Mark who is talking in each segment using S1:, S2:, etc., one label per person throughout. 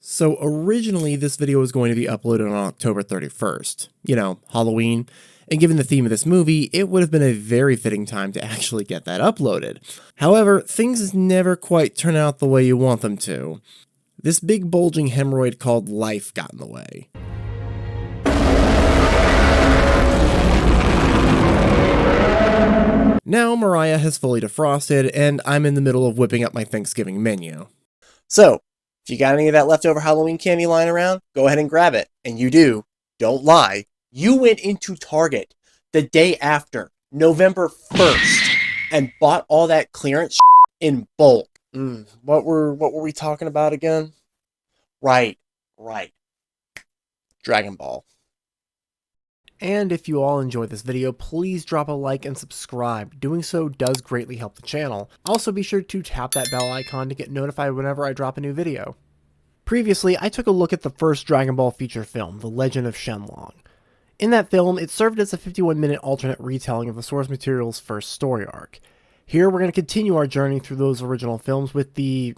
S1: So originally this video was going to be uploaded on October 31st, Halloween, and given the theme of this movie, it would have been a very fitting time to actually get that uploaded. However, things never quite turn out the way you want them to. This big bulging hemorrhoid called life got in the way. Now Mariah has fully defrosted, and I'm in the middle of whipping up my Thanksgiving menu. So, if you got any of that leftover Halloween candy lying around, go ahead and grab it. And you do, don't lie, you went into Target the day after, November 1st, and bought all that clearance in bulk. What were we talking about again? Right. Dragon Ball. And if you all enjoyed this video, please drop a like and subscribe. Doing so does greatly help the channel. Also be sure to tap that bell icon to get notified whenever I drop a new video. Previously, I took a look at the first Dragon Ball feature film, The Legend of Shenlong. In that film, it served as a 51-minute alternate retelling of the source material's first story arc. Here, we're going to continue our journey through those original films with the,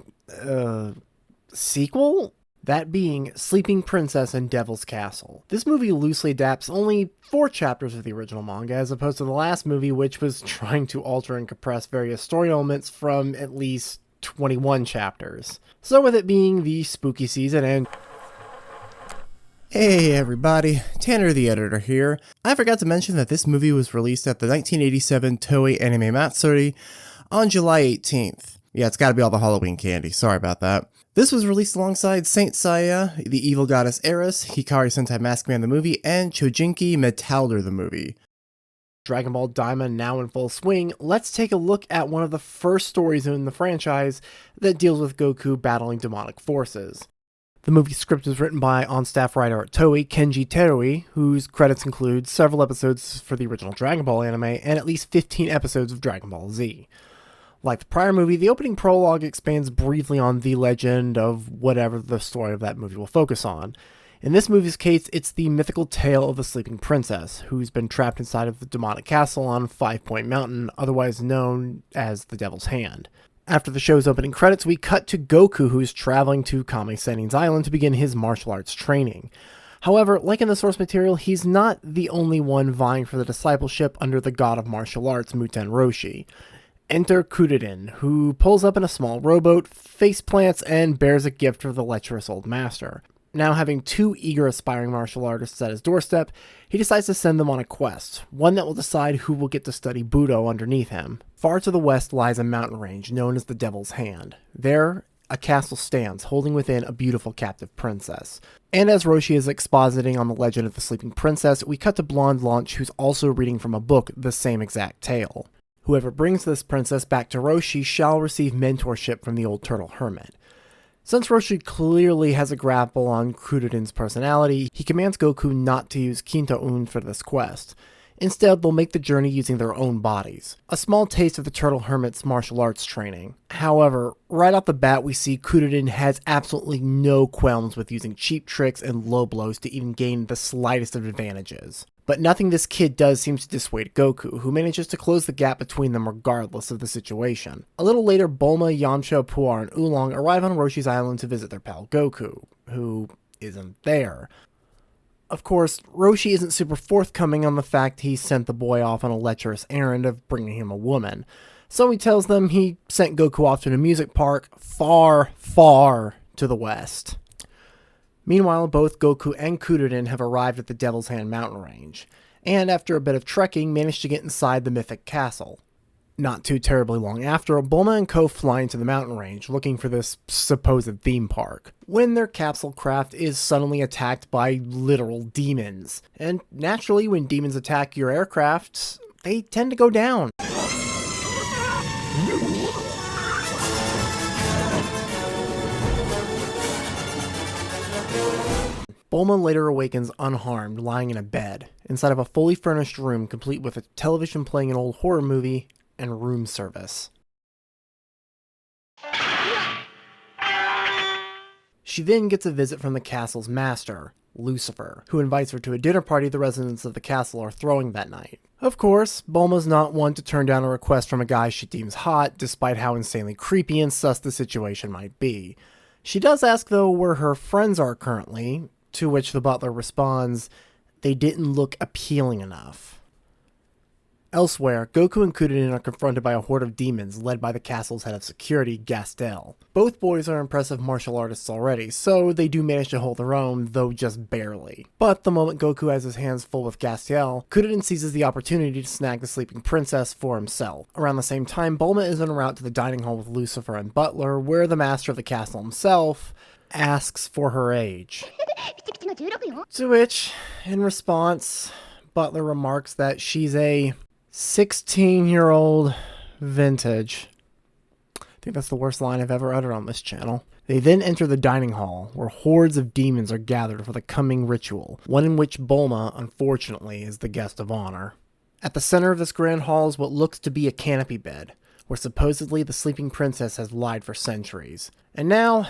S1: sequel? That being Sleeping Princess and Devil's Castle. This movie loosely adapts only 4 chapters of the original manga, as opposed to the last movie, which was trying to alter and compress various story elements from at least 21 chapters. So with it being the spooky season and... Hey everybody, Tanner the editor here. I forgot to mention that this movie was released at the 1987 Toei Anime Matsuri on July 18th. Yeah, it's gotta be all the Halloween candy, sorry about that. This was released alongside Saint Seiya, the Evil Goddess Eris, Hikari Sentai Mask Man the movie, and Chojinki Metalder the movie. Dragon Ball Daima now in full swing, let's take a look at one of the first stories in the franchise that deals with Goku battling demonic forces. The movie's script was written by on-staff writer at Toei, Kenji Terui, whose credits include several episodes for the original Dragon Ball anime and at least 15 episodes of Dragon Ball Z. Like the prior movie, the opening prologue expands briefly on the legend of whatever the story of that movie will focus on. In this movie's case, it's the mythical tale of the sleeping princess, who's been trapped inside of the demonic castle on 5 Point Mountain, otherwise known as the Devil's Hand. After the show's opening credits, we cut to Goku, who's traveling to Kame Sennin's island to begin his martial arts training. However, like in the source material, he's not the only one vying for the discipleship under the god of martial arts, Muten Roshi. Enter Kudadin, who pulls up in a small rowboat, faceplants, and bears a gift for the lecherous old master. Now having 2 eager aspiring martial artists at his doorstep, he decides to send them on a quest, one that will decide who will get to study Budo underneath him. Far to the west lies a mountain range known as the Devil's Hand. There, a castle stands, holding within a beautiful captive princess. And as Roshi is expositing on the legend of the sleeping princess, we cut to Blonde Launch, who's also reading from a book the same exact tale. Whoever brings this princess back to Roshi shall receive mentorship from the old turtle hermit. Since Roshi clearly has a grapple on Kudadin's personality, he commands Goku not to use Kinto-un for this quest. Instead, they'll make the journey using their own bodies. A small taste of the turtle hermit's martial arts training. However, right off the bat we see Kudadin has absolutely no qualms with using cheap tricks and low blows to even gain the slightest of advantages. But nothing this kid does seems to dissuade Goku, who manages to close the gap between them regardless of the situation. A little later, Bulma, Yamcha, Puar, and Oolong arrive on Roshi's island to visit their pal Goku, who isn't there. Of course, Roshi isn't super forthcoming on the fact he sent the boy off on a lecherous errand of bringing him a woman. So he tells them he sent Goku off to an amusement park far, far to the west. Meanwhile, both Goku and Kudadin have arrived at the Devil's Hand mountain range, and after a bit of trekking, managed to get inside the mythic castle. Not too terribly long after, Bulma and Ko fly into the mountain range, looking for this supposed theme park, when their capsule craft is suddenly attacked by literal demons. And naturally, when demons attack your aircraft, they tend to go down. Bulma later awakens unharmed, lying in a bed, inside of a fully furnished room complete with a television playing an old horror movie and room service. She then gets a visit from the castle's master, Lucifer, who invites her to a dinner party the residents of the castle are throwing that night. Of course, Bulma's not one to turn down a request from a guy she deems hot, despite how insanely creepy and sus the situation might be.
S2: She does ask, though, where her friends are currently, to which the butler responds, "They didn't look appealing enough." Elsewhere, Goku and Kuririn are confronted by a horde of demons led by the castle's head of security, Gastel. Both boys are impressive martial artists already, so they do manage to hold their own, though just barely. But the moment Goku has his hands full with Gastel, Kuririn seizes the opportunity to snag the sleeping princess for himself. Around the same time, Bulma is en route to the dining hall with Lucifer and Butler, where the master of the castle himself asks for her age. To which, in response, Butler remarks that she's a 16-year-old vintage. I think that's the worst line I've ever uttered on this channel. They then enter the dining hall, where hordes of demons are gathered for the coming ritual, one in which Bulma, unfortunately, is the guest of honor. At the center of this grand hall is what looks to be a canopy bed, where supposedly the sleeping princess has lied for centuries. And now,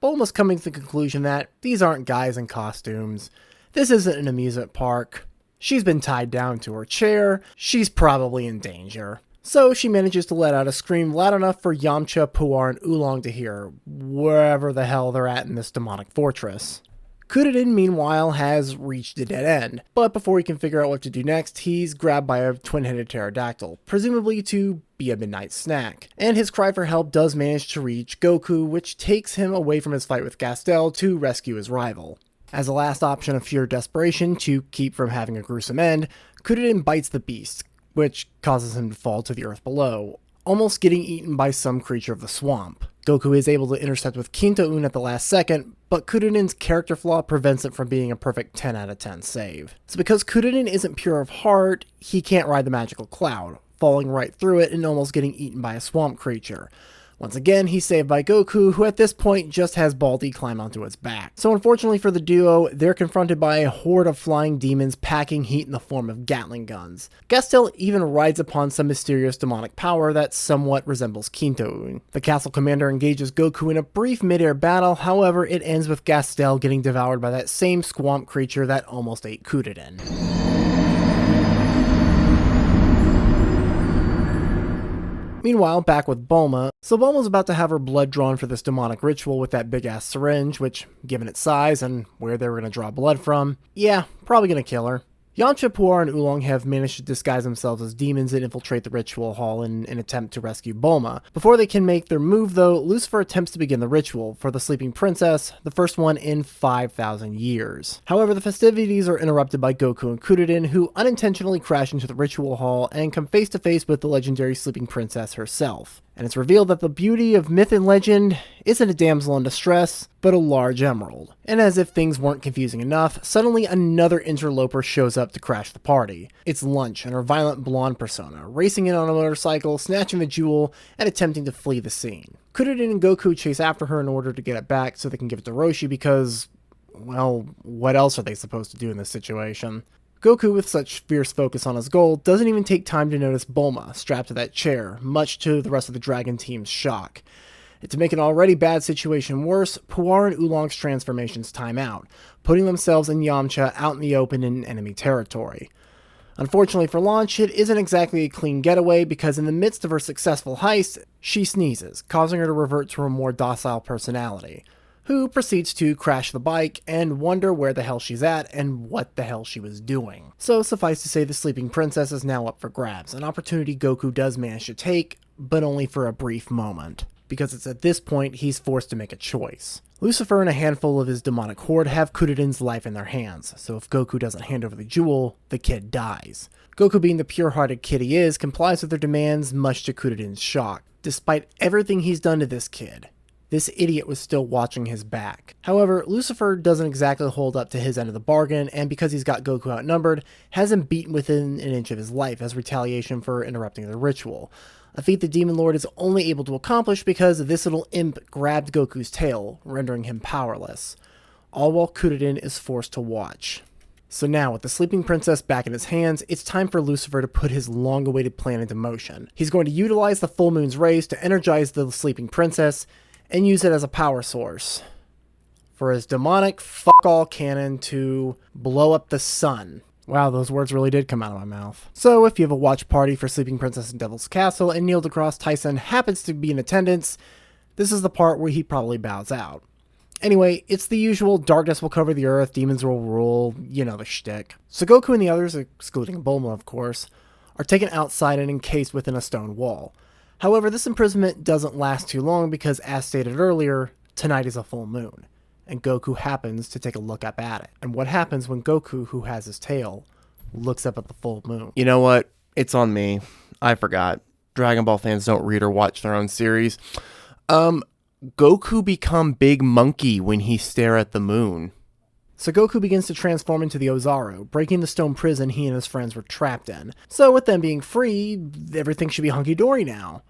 S2: Bulma's coming to the conclusion that these aren't guys in costumes. This isn't an amusement park. She's been tied down to her chair. She's probably in danger. So she manages to let out a scream loud enough for Yamcha, Puar, and Oolong to hear, wherever the hell they're at in this demonic fortress. Kuririn, meanwhile, has reached a dead end, but before he can figure out what to do next, he's grabbed by a twin-headed pterodactyl, presumably to be a midnight snack. And his cry for help does manage to reach Goku, which takes him away from his fight with Gastel to rescue his rival. As a last option of sheer desperation to keep from having a gruesome end, Kuririn bites the beast, which causes him to fall to the earth below, almost getting eaten by some creature of the swamp. Goku is able to intercept with Kinto-un at the last second, but Kuririn's character flaw prevents it from being a perfect 10 out of 10 save. So because Kuririn isn't pure of heart, he can't ride the magical cloud, falling right through it and almost getting eaten by a swamp creature. Once again, he's saved by Goku, who at this point just has Baldy climb onto its back. So unfortunately for the duo, they're confronted by a horde of flying demons packing heat in the form of Gatling guns. Gastel even rides upon some mysterious demonic power that somewhat resembles Kinto-un. The castle commander engages Goku in a brief mid-air battle, however it ends with Gastel getting devoured by that same swamp creature that almost ate Kuririn. Meanwhile, back with Bulma. So Bulma's about to have her blood drawn for this demonic ritual with that big-ass syringe, which, given its size and where they were going to draw blood from, yeah, probably going to kill her. Yamcha, Puar, and Oolong have managed to disguise themselves as demons and infiltrate the ritual hall in an attempt to rescue Bulma. Before they can make their move, though, Lucifer attempts to begin the ritual for the sleeping princess, the first one in 5,000 years. However, the festivities are interrupted by Goku and Kuririn, who unintentionally crash into the ritual hall and come face to face with the legendary sleeping princess herself. And it's revealed that the beauty of myth and legend isn't a damsel in distress, but a large emerald. And as if things weren't confusing enough, suddenly another interloper shows up to crash the party. It's Lunch and her violent blonde persona, racing in on a motorcycle, snatching the jewel, and attempting to flee the scene. Kuririn and Goku chase after her in order to get it back so they can give it to Roshi because, well, what else are they supposed to do in this situation? Goku, with such fierce focus on his goal, doesn't even take time to notice Bulma strapped to that chair, much to the rest of the Dragon team's shock. And to make an already bad situation worse, Puar and Oolong's transformations time out, putting themselves and Yamcha out in the open in enemy territory. Unfortunately for Launch, it isn't exactly a clean getaway because in the midst of her successful heist, she sneezes, causing her to revert to her more docile personality, who proceeds to crash the bike and wonder where the hell she's at and what the hell she was doing. So suffice to say, the sleeping princess is now up for grabs, an opportunity Goku does manage to take, but only for a brief moment, because it's at this point he's forced to make a choice. Lucifer and a handful of his demonic horde have Kuririn's life in their hands, so if Goku doesn't hand over the jewel, the kid dies. Goku, being the pure-hearted kid he is, complies with their demands, much to Kuririn's shock. Despite everything he's done to this kid, this idiot was still watching his back. However, Lucifer doesn't exactly hold up to his end of the bargain, and because he's got Goku outnumbered, has him beaten within an inch of his life as retaliation for interrupting the ritual. A feat the Demon Lord is only able to accomplish because this little imp grabbed Goku's tail, rendering him powerless. All while Kuririn is forced to watch. So now, with the sleeping princess back in his hands, it's time for Lucifer to put his long-awaited plan into motion. He's going to utilize the full moon's rays to energize the sleeping princess, and use it as a power source for his demonic fuck-all cannon to blow up the sun. Wow, those words really did come out of my mouth. So if you have a watch party for Sleeping Princess in Devil's Castle and Neil deGrasse Tyson happens to be in attendance, this is the part where he probably bows out. Anyway, it's the usual darkness will cover the earth, demons will rule, you know the shtick. So Goku and the others, excluding Bulma of course, are taken outside and encased within a stone wall. However, this imprisonment doesn't last too long because, as stated earlier, tonight is a full moon, and Goku happens to take a look up at it. And what happens when Goku, who has his tail, looks up at the full moon?
S1: You know what? It's on me. I forgot. Dragon Ball fans don't read or watch their own series. Goku become Big Monkey when he stare at the moon.
S2: So Goku begins to transform into the Ozaru, breaking the stone prison he and his friends were trapped in. So with them being free, everything should be hunky-dory now.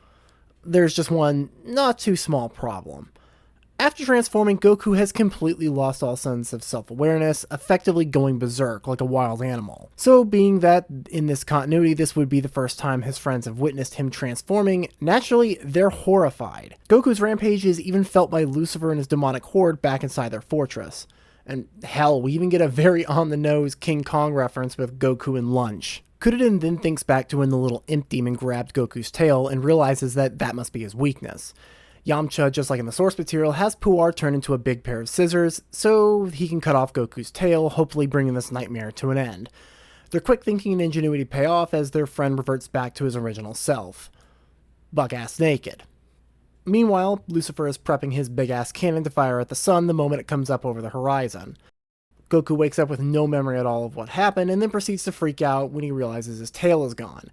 S2: There's just one not too small problem. After transforming, Goku has completely lost all sense of self-awareness, effectively going berserk like a wild animal. So being that in this continuity this would be the first time his friends have witnessed him transforming, naturally they're horrified. Goku's rampage is even felt by Lucifer and his demonic horde back inside their fortress. And hell, we even get a very on-the-nose King Kong reference with Goku and Lunch. Kudiden then thinks back to when the little imp demon grabbed Goku's tail and realizes that that must be his weakness. Yamcha, just like in the source material, has Puar turn into a big pair of scissors so he can cut off Goku's tail, hopefully bringing this nightmare to an end. Their quick thinking and ingenuity pay off as their friend reverts back to his original self. Buck-ass naked. Meanwhile, Lucifer is prepping his big-ass cannon to fire at the sun the moment it comes up over the horizon. Goku wakes up with no memory at all of what happened and then proceeds to freak out when he realizes his tail is gone.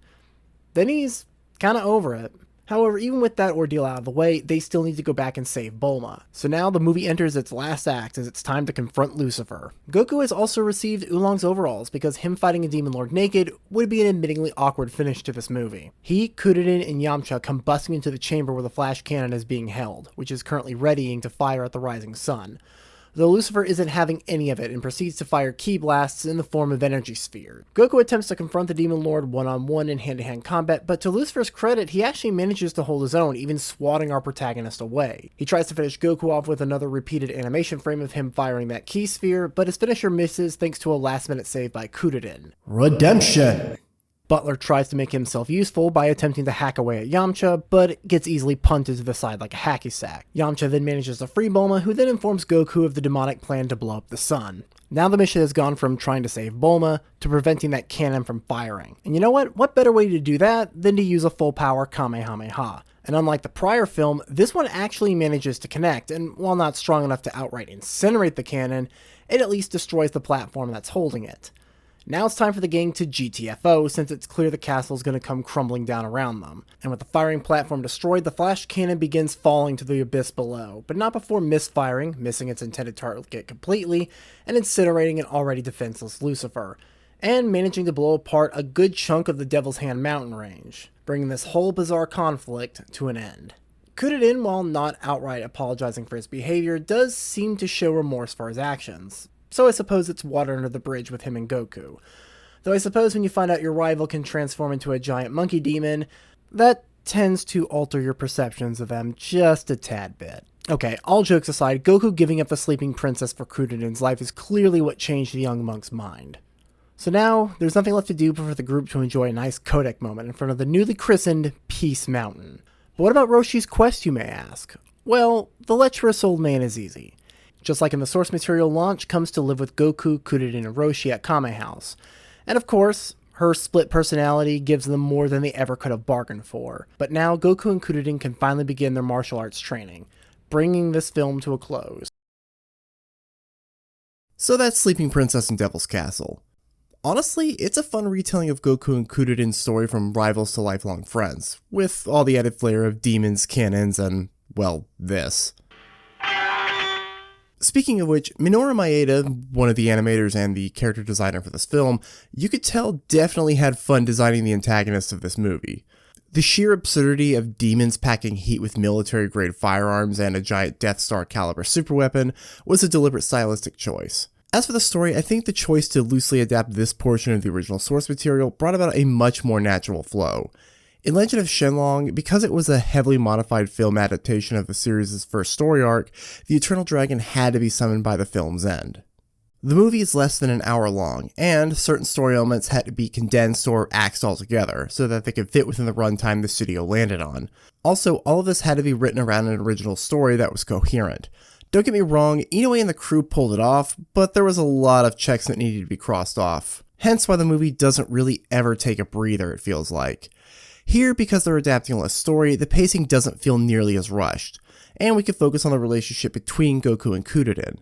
S2: Then he's kinda over it. However, even with that ordeal out of the way, they still need to go back and save Bulma. So now the movie enters its last act as it's time to confront Lucifer. Goku has also received Oolong's overalls because him fighting a Demon Lord naked would be an admittingly awkward finish to this movie. He, Kudiden, and Yamcha come busting into the chamber where the flash cannon is being held, which is currently readying to fire at the rising sun. Though Lucifer isn't having any of it and proceeds to fire ki blasts in the form of energy sphere. Goku attempts to confront the Demon Lord one-on-one in hand-to-hand combat, but to Lucifer's credit, he actually manages to hold his own, even swatting our protagonist away. He tries to finish Goku off with another repeated animation frame of him firing that ki sphere, but his finisher misses thanks to a last-minute save by Kudiden.
S1: Redemption!
S2: Butler tries to make himself useful by attempting to hack away at Yamcha, but gets easily punted to the side like a hacky sack. Yamcha then manages to free Bulma, who then informs Goku of the demonic plan to blow up the sun. Now the mission has gone from trying to save Bulma to preventing that cannon from firing. And you know what? What better way to do that than to use a full power Kamehameha? And unlike the prior film, this one actually manages to connect, and while not strong enough to outright incinerate the cannon, it at least destroys the platform that's holding it. Now it's time for the gang to GTFO, since it's clear the castle is going to come crumbling down around them. And with the firing platform destroyed, the flash cannon begins falling to the abyss below, but not before misfiring, missing its intended target completely, and incinerating an already defenseless Lucifer, and managing to blow apart a good chunk of the Devil's Hand mountain range, bringing this whole bizarre conflict to an end. Kudiden, while not outright apologizing for his behavior, does seem to show remorse for his actions. So I suppose it's water under the bridge with him and Goku. Though I suppose when you find out your rival can transform into a giant monkey demon, that tends to alter your perceptions of them just a tad bit. Okay, all jokes aside, Goku giving up the sleeping princess for Kudiden's life is clearly what changed the young monk's mind. So now, there's nothing left to do but for the group to enjoy a nice codec moment in front of the newly christened Peace Mountain. But what about Roshi's quest, you may ask? Well, the lecherous old man is easy. Just like in the source material, Launch comes to live with Goku, Kudiden, and Roshi at Kame House. And of course, her split personality gives them more than they ever could have bargained for. But now, Goku and Kudiden can finally begin their martial arts training, bringing this film to a close.
S1: So that's Sleeping Princess and Devil's Castle. Honestly, it's a fun retelling of Goku and Kudiden's story from rivals to lifelong friends, with all the added flair of demons, cannons, and, well, this. Speaking of which, Minoru Maeda, one of the animators and the character designer for this film, you could tell definitely had fun designing the antagonist of this movie. The sheer absurdity of demons packing heat with military-grade firearms and a giant Death Star caliber superweapon was a deliberate stylistic choice. As for the story, I think the choice to loosely adapt this portion of the original source material brought about a much more natural flow. In Legend of Shenlong, because it was a heavily modified film adaptation of the series' first story arc, the Eternal Dragon had to be summoned by the film's end. The movie is less than an hour long, and certain story elements had to be condensed or axed altogether, so that they could fit within the runtime the studio landed on. Also, all of this had to be written around an original story that was coherent. Don't get me wrong, Inoue and the crew pulled it off, but there was a lot of checks that needed to be crossed off. Hence why the movie doesn't really ever take a breather, it feels like. Here, because they're adapting a less story, the pacing doesn't feel nearly as rushed, and we can focus on the relationship between Goku and Kudiden.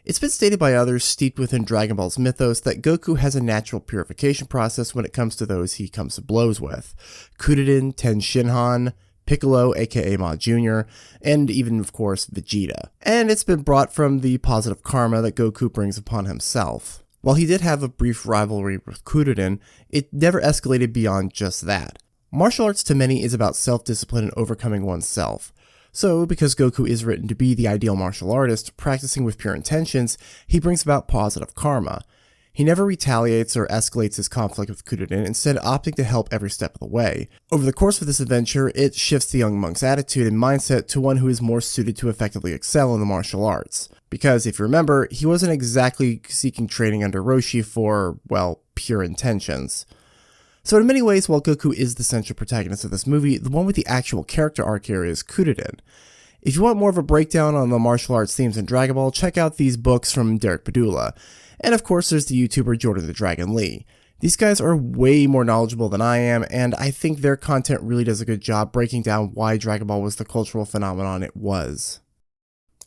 S1: It's been stated by others steeped within Dragon Ball's mythos that Goku has a natural purification process when it comes to those he comes to blows with. Kudiden, Ten Shinhan, Piccolo aka Ma Jr., and even of course Vegeta. And it's been brought from the positive karma that Goku brings upon himself. While he did have a brief rivalry with Kudiden, it never escalated beyond just that. Martial arts to many is about self-discipline and overcoming oneself. So, because Goku is written to be the ideal martial artist, practicing with pure intentions, he brings about positive karma. He never retaliates or escalates his conflict with Kudiden, instead opting to help every step of the way. Over the course of this adventure, it shifts the young monk's attitude and mindset to one who is more suited to effectively excel in the martial arts. Because, if you remember, he wasn't exactly seeking training under Roshi for, well, pure intentions. So in many ways, while Goku is the central protagonist of this movie, the one with the actual character arc here is Kudiden. If you want more of a breakdown on the martial arts themes in Dragon Ball, check out these books from Derek Padula. And of course, there's the YouTuber Jordan the Dragon Lee. These guys are way more knowledgeable than I am, and I think their content really does a good job breaking down why Dragon Ball was the cultural phenomenon it was.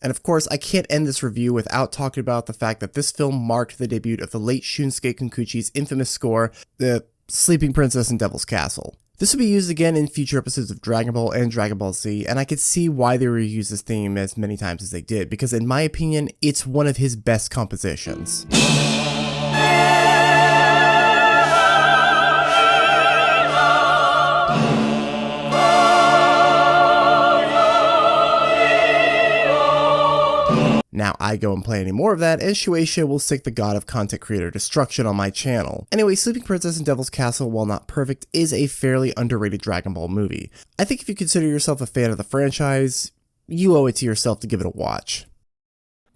S1: And of course, I can't end this review without talking about the fact that this film marked the debut of the late Shunsuke Kikuchi's infamous score, the Sleeping Princess in Devil's Castle. This will be used again in future episodes of Dragon Ball and Dragon Ball Z, and I could see why they reused this theme as many times as they did, because in my opinion, it's one of his best compositions. Now I go and play any more of that, and Shueisha will sick the god of content creator destruction on my channel. Anyway, Sleeping Princess in Devil's Castle, while not perfect, is a fairly underrated Dragon Ball movie. I think if you consider yourself a fan of the franchise, you owe it to yourself to give it a watch.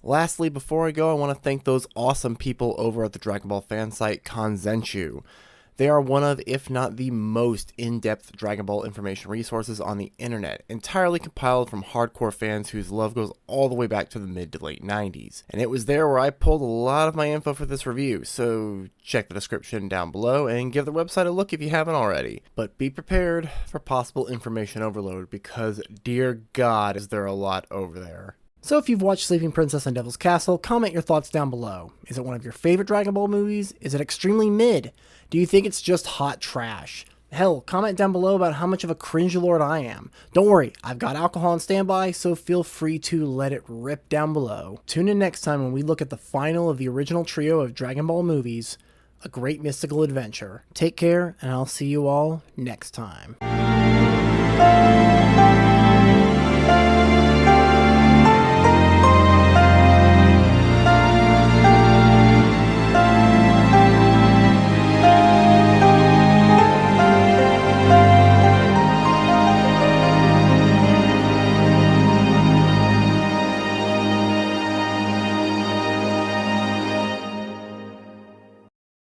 S1: Lastly, before I go, I want to thank those awesome people over at the Dragon Ball fan site Kanzenshuu. They are one of, if not the most in-depth Dragon Ball information resources on the internet, entirely compiled from hardcore fans whose love goes all the way back to the mid to late 90s. And it was there where I pulled a lot of my info for this review, so check the description down below and give the website a look if you haven't already. But be prepared for possible information overload, because dear God is there a lot over there.
S2: So if you've watched Sleeping Princess and Devil's Castle, comment your thoughts down below. Is it one of your favorite Dragon Ball movies? Is it extremely mid? Do you think it's just hot trash? Hell, comment down below about how much of a cringe lord I am. Don't worry, I've got alcohol on standby, so feel free to let it rip down below. Tune in next time when we look at the final of the original trio of Dragon Ball movies, A Great Mystical Adventure. Take care, and I'll see you all next time.